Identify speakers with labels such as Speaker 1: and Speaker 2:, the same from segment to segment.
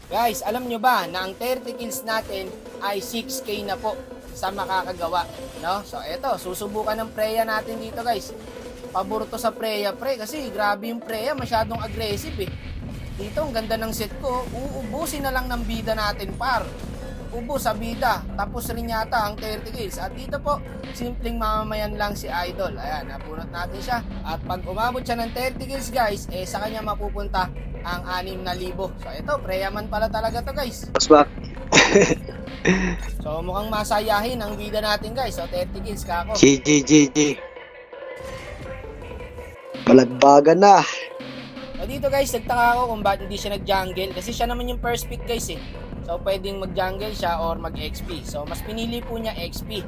Speaker 1: Guys, alam nyo ba na ang 30 kills natin ay 6K na po sa makakagawa, no? So, eto, susubukan ng Preya natin dito, guys. Pabor to sa Preya, pre, kasi grabe yung Preya, masyadong aggressive, eh. Dito, ang ganda ng set ko. Uubusin na lang ng bida natin, par. Ubus sa bida. Tapos rin yata ang 30 kills. At dito po, simpleng mamamayan lang si Idol. Ayan, napunot natin siya. At pag umabot siya ng 30 kills, guys, sa kanya mapupunta ang 6,000. So, ito, Preyaman pala talaga to, guys.
Speaker 2: Swak.
Speaker 1: So, mukhang masayahin ang bida natin, guys. So, 30 kills ka ako.
Speaker 2: GG. Balagbagan na.
Speaker 1: So, dito, guys, nagtaka ako kung bakit hindi siya nag-jungle. Kasi siya naman yung first pick, guys, eh. So, pwedeng mag-jungle siya or mag-XP. So, mas pinili po niya XP.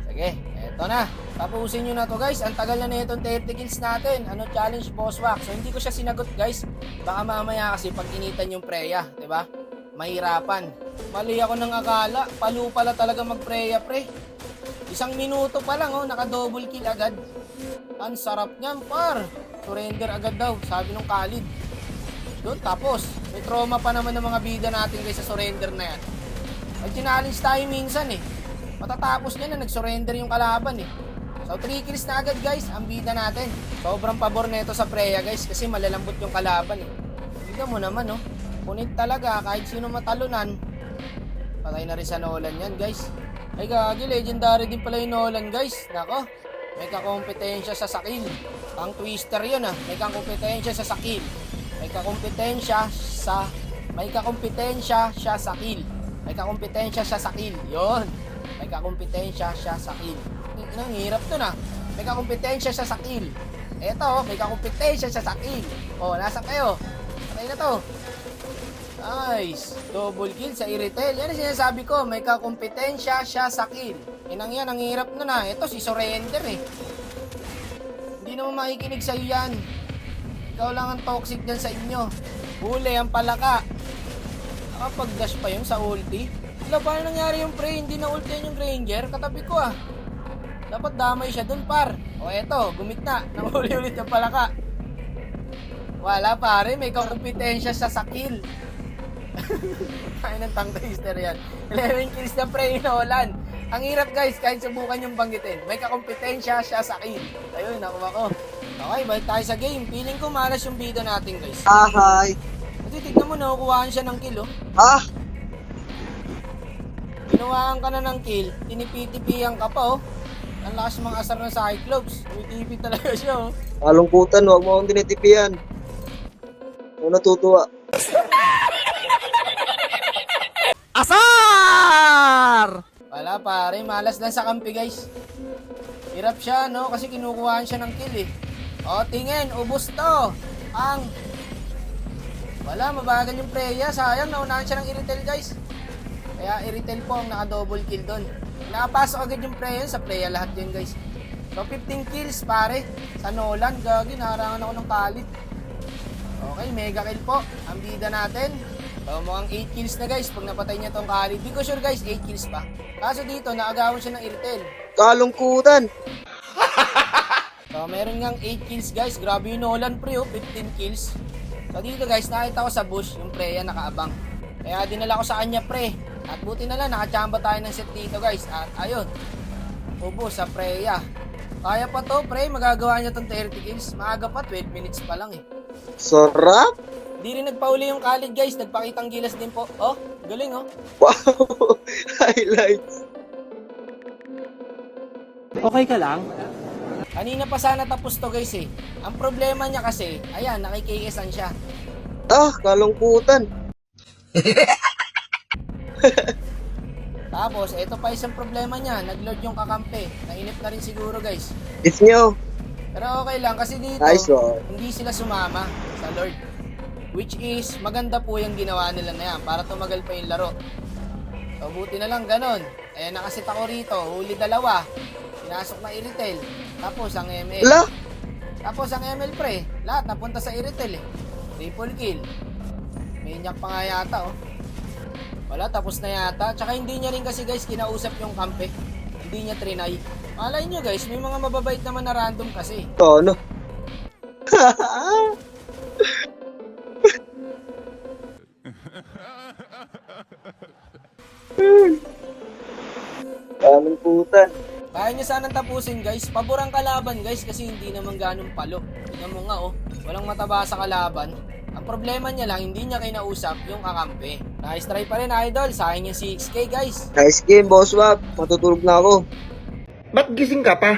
Speaker 1: Sige, eto na. Tapusin nyo na to, guys. Ang tagal na itong 30 kills natin. Ano challenge, boss wax? So, hindi ko siya sinagot, guys. Baka mamaya kasi pag initan yung Preya, diba? Mahirapan. Mali ako ng akala. Palu pala talaga mag-Preya, pre. 1 minuto pa lang, oh. Naka-double kill agad. Ang sarap niyan, par. Surrender agad daw, sabi nung Khalid. Doon, tapos, may trauma pa naman ng mga bida natin guys sa surrender na yan. Mag-challenge tayo minsan eh. Matatapos niya na nag-surrender yung kalaban eh. So 3 kills na agad guys, ang bida natin. Sobrang pabor nito sa Preya guys kasi malalambot yung kalaban eh. Tignan mo naman oh. Punit talaga kahit sino matalunan. Patay na rin sa Nolan yan guys. Ay gagi, legendary din pala yung Nolan guys. Nako, may kakompetensya sa sakil. Pang twister yun ah. May kakompetensya sa sakil. May kakompetensya siya sa kill. May kakompetensya siya sa kill. Yun. May kakompetensya siya sa kill. Ang hirap to na. May kakompetensya siya sa kill. Eto, may kakompetensya siya sa kill. Oh, nasa kayo? Patay na to. Nice. Double kill sa Iritel. Yan ang sinasabi ko. May kakompetensya siya sa kill. Inang yan, ang hirap na na. Ito, si surrender eh. Hindi naman makikinig sa'yo yan. Ikaw lang ang toxic dyan sa inyo. Huli ang palaka. Nakapag-dash pa yun sa ulti. Wala, paano nangyari yung pre? Hindi na ulti yung Granger. Katabi ko ah. Dapat damay siya dun par. O eto, gumit na. Nanguli ulit yung palaka. Wala pare, may kompetensya sa sakil. Kaya ng tongue twister yan. 11 kills na pre Nolan. Ang hirap guys, kahit subukan yung banggitin. May kakompetensya siya sa kill. Ayun, nakuha ko. Okay, balik tayo sa game. Feeling ko malas yung bida natin guys.
Speaker 2: Hi.
Speaker 1: Kasi tignan mo, nakukuhaan siya ng kill oh.
Speaker 2: Ah,
Speaker 1: Kinuhaan ka na ng kill, tinipitipihan ka pa oh. Ang lakas mga asar ng Cyclops. Tumitipi talaga siya oh.
Speaker 2: malungkutan, huwag mo akong tinitipian. Ako natutuwa.
Speaker 1: Asar! Wala pare, malas lang sa kampi guys. Hirap siya no, kasi kinukuhaan siya ng kill eh. O tingin, ubos to. Ang wala, mabagal yung Preya. Sayang, naunahan siya ng Iritel guys. Kaya Iritel po ang naka-double kill doon. Nakapasok agad yung Preya, sa Preya lahat yun guys. So 15 kills pare. Sa Nolan, gagi, naharangan ako ng Khalid. Okay, mega kill po ang bida natin. So mukhang 8 kills na guys pag napatay niya tong Khalid. Di ko sure guys, 8 kills pa. Kaso dito, naagawan siya ng Iritel.
Speaker 2: Kalungkutan.
Speaker 1: So meron ngang 8 kills guys. Grabe yung Nolan pre oh, 15 kills. So dito guys, nakita ko sa bush yung Preya nakaabang. Kaya dinala ko sa kanya pre. At buti na lang, nakachamba tayo ng set dito guys. At ayun, ubos sa Preya. Kaya pa to pre, magagawa niya tong 30 kills. Maaga pa, 12 minutes pa lang eh.
Speaker 2: Sarap.
Speaker 1: Di rin nagpauli yung Khalid guys, nagpakitang gilas din po. Oh, galing oh.
Speaker 2: Wow. Highlights.
Speaker 3: Okay ka lang?
Speaker 1: Kanina pa sana tapos to guys eh. Ang problema niya kasi, ayan, nakikikesan siya.
Speaker 2: Ah, kalungkutan.
Speaker 1: Tapos, ito pa isang problema niya, nag-load yung kakampi. Nainip na rin siguro guys.
Speaker 2: It's nyo.
Speaker 1: Pero okay lang kasi dito,
Speaker 2: Nice one.
Speaker 1: hindi sila sumama sa Lord. Which is, maganda po yung ginawa nila na yan para tumagal pa yung laro. So, buti na lang ganon. Eh, nakasit ako rito, huli dalawa. Pinasok na Iritel. Tapos ang ML.
Speaker 2: Ala.
Speaker 1: Tapos ang ML pre, lahat napunta sa Iritel eh. Triple kill. May inyak pa nga yata oh. Wala, tapos na yata. Tsaka hindi niya rin kasi guys kinausap yung kampe. Hindi niya trinay. Malay nyo guys, may mga mababait naman na random kasi.
Speaker 2: Tono. Daming putan.
Speaker 1: Kaya nyo sanang tapusin guys. Pabor ang kalaban guys kasi hindi naman ganun palo. Tingnan mo nga oh. Walang mataba sa kalaban. Ang problema niya lang, hindi niya kinausap yung kakampi. Nice try pa rin idol. Sayang yung 6K guys.
Speaker 2: Nice game, Boss Wap. Matutulog na ako.
Speaker 3: Ba't gising ka pa?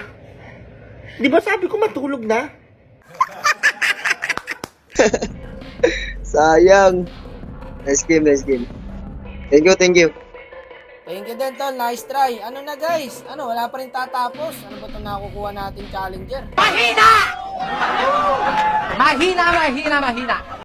Speaker 3: Di ba sabi ko matulog na?
Speaker 2: Sayang. Nice game, nice game. Thank you, thank you.
Speaker 1: Thank you din tol. Nice try. Ano na guys? Ano, wala pa rin tatapos. Ano ba itong nakukuha natin challenger?
Speaker 4: Mahina! Mahina, mahina, mahina.